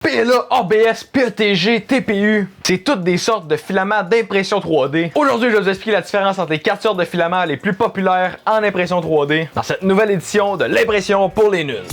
PLA, ABS, PETG, TPU, c'est toutes des sortes de filaments d'impression 3D. Aujourd'hui, je vais vous expliquer la différence entre les 4 sortes de filaments les plus populaires en impression 3D dans cette nouvelle édition de l'impression pour les nuls.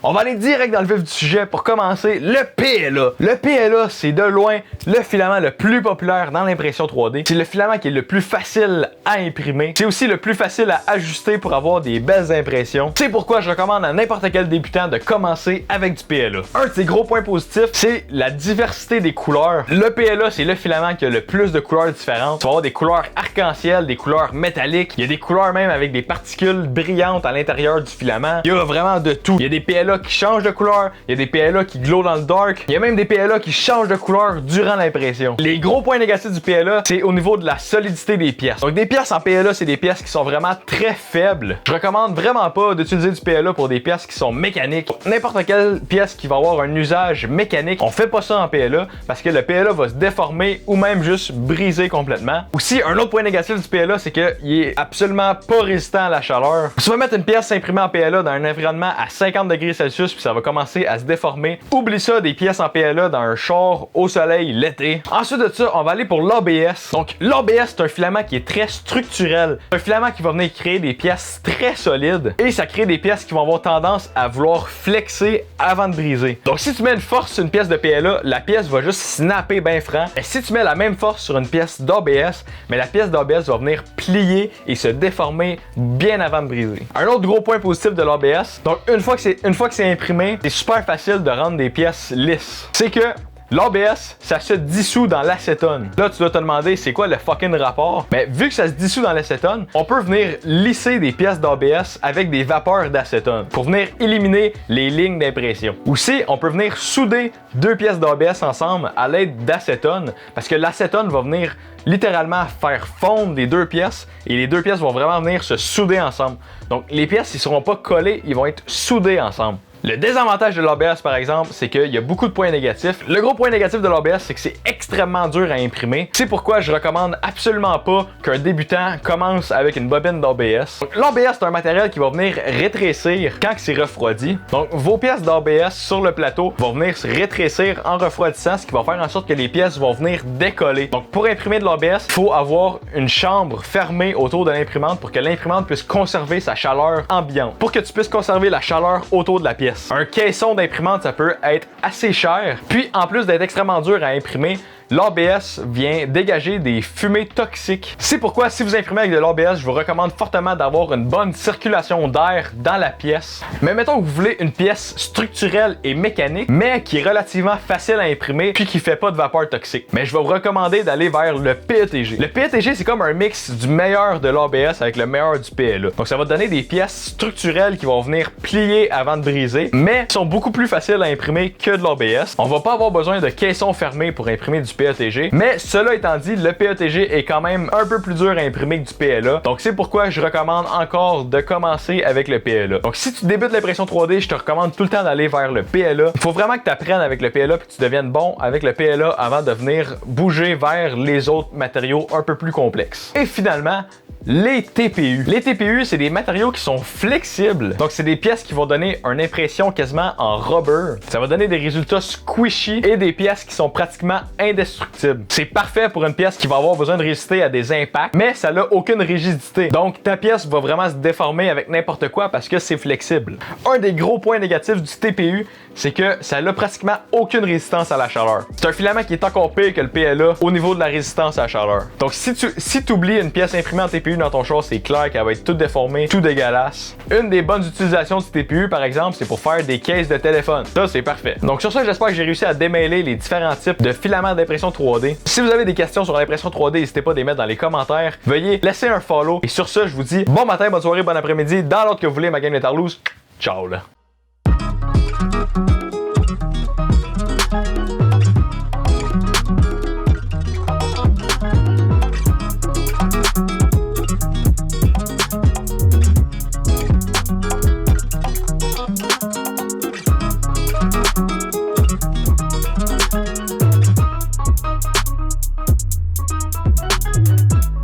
On va aller direct dans le vif du sujet pour commencer, le PLA. Le PLA, c'est de loin le filament le plus populaire dans l'impression 3D. C'est le filament qui est le plus facile à imprimer. C'est aussi le plus facile à ajuster pour avoir des belles impressions. C'est pourquoi je recommande à n'importe quel débutant de commencer avec du PLA. Un de ses gros points positifs, c'est la diversité des couleurs. Le PLA, c'est le filament qui a le plus de couleurs différentes. Tu vas avoir des couleurs arc-en-ciel, des couleurs métalliques. Il y a des couleurs même avec des particules brillantes à l'intérieur du filament. Il y a vraiment de tout. Il y a des PLA qui changent de couleur, il y a des PLA qui glow dans le dark, il y a même des PLA qui changent de couleur durant l'impression. Les gros points négatifs du PLA, c'est au niveau de la solidité des pièces. Donc des pièces en PLA, c'est des pièces qui sont vraiment très faibles. Je recommande vraiment pas d'utiliser du PLA pour des pièces qui sont mécaniques. N'importe quelle pièce qui va avoir un usage mécanique, on fait pas ça en PLA parce que le PLA va se déformer ou même juste briser complètement. Aussi, un autre point négatif du PLA, c'est qu'il est absolument pas résistant à la chaleur. Si tu vas mettre une pièce imprimée en PLA dans un environnement à 50 degrés Celsius, puis ça va commencer à se déformer. Oublie ça des pièces en PLA dans un char au soleil l'été. Ensuite de ça, on va aller pour l'ABS. Donc l'ABS, c'est un filament qui est très structurel. C'est un filament qui va venir créer des pièces très solides et ça crée des pièces qui vont avoir tendance à vouloir flexer avant de briser. Donc si tu mets une force sur une pièce de PLA, la pièce va juste snapper bien franc. Et si tu mets la même force sur une pièce d'ABS, mais la pièce d'ABS va venir plier et se déformer bien avant de briser. Un autre gros point positif de l'ABS, donc une fois que c'est imprimé, c'est super facile de rendre des pièces lisses. C'est que l'ABS, ça se dissout dans l'acétone. Là, tu dois te demander, c'est quoi le fucking rapport? Mais vu que ça se dissout dans l'acétone, on peut venir lisser des pièces d'ABS avec des vapeurs d'acétone pour venir éliminer les lignes d'impression. Aussi, on peut venir souder deux pièces d'ABS ensemble à l'aide d'acétone parce que l'acétone va venir littéralement faire fondre les deux pièces et les deux pièces vont vraiment venir se souder ensemble. Donc, les pièces, ils ne seront pas collées, ils vont être soudées ensemble. Le désavantage de l'ABS, par exemple, c'est qu'il y a beaucoup de points négatifs. Le gros point négatif de l'ABS, c'est que c'est extrêmement dur à imprimer. C'est pourquoi je recommande absolument pas qu'un débutant commence avec une bobine d'ABS. L'ABS, c'est un matériel qui va venir rétrécir quand c'est refroidi. Donc, vos pièces d'ABS sur le plateau vont venir se rétrécir en refroidissant, ce qui va faire en sorte que les pièces vont venir décoller. Donc, pour imprimer de l'ABS, il faut avoir une chambre fermée autour de l'imprimante pour que l'imprimante puisse conserver sa chaleur ambiante. Pour que tu puisses conserver la chaleur autour de la pièce. Un caisson d'imprimante, ça peut être assez cher. Puis, en plus d'être extrêmement dur à imprimer, l'ABS vient dégager des fumées toxiques. C'est pourquoi, si vous imprimez avec de l'ABS, je vous recommande fortement d'avoir une bonne circulation d'air dans la pièce. Mais mettons que vous voulez une pièce structurelle et mécanique, mais qui est relativement facile à imprimer, puis qui fait pas de vapeur toxique. Mais je vais vous recommander d'aller vers le PETG. Le PETG, c'est comme un mix du meilleur de l'ABS avec le meilleur du PLA. Donc ça va donner des pièces structurelles qui vont venir plier avant de briser, mais qui sont beaucoup plus faciles à imprimer que de l'ABS. On va pas avoir besoin de caisson fermé pour imprimer du PETG, mais cela étant dit, le PETG est quand même un peu plus dur à imprimer que du PLA, donc c'est pourquoi je recommande encore de commencer avec le PLA. Donc si tu débutes l'impression 3D, je te recommande tout le temps d'aller vers le PLA. Il faut vraiment que tu apprennes avec le PLA puis que tu deviennes bon avec le PLA avant de venir bouger vers les autres matériaux un peu plus complexes. Et finalement, les TPU. Les TPU, c'est des matériaux qui sont flexibles. Donc, c'est des pièces qui vont donner une impression quasiment en rubber. Ça va donner des résultats squishy et des pièces qui sont pratiquement indestructibles. C'est parfait pour une pièce qui va avoir besoin de résister à des impacts, mais ça n'a aucune rigidité. Donc, ta pièce va vraiment se déformer avec n'importe quoi parce que c'est flexible. Un des gros points négatifs du TPU, c'est que ça n'a pratiquement aucune résistance à la chaleur. C'est un filament qui est encore pire que le PLA au niveau de la résistance à la chaleur. Donc, si tu oublies une pièce imprimée en TPU dans ton char, c'est clair qu'elle va être toute déformée, tout dégueulasse. Une des bonnes utilisations du TPU, par exemple, c'est pour faire des cases de téléphone. Ça, c'est parfait. Donc sur ça, j'espère que j'ai réussi à démêler les différents types de filaments d'impression 3D. Si vous avez des questions sur l'impression 3D, n'hésitez pas à les mettre dans les commentaires. Veuillez laisser un follow. Et sur ça, je vous dis bon matin, bonne soirée, bon après-midi. Dans l'ordre que vous voulez, ma gang de Tarlouse. Ciao là.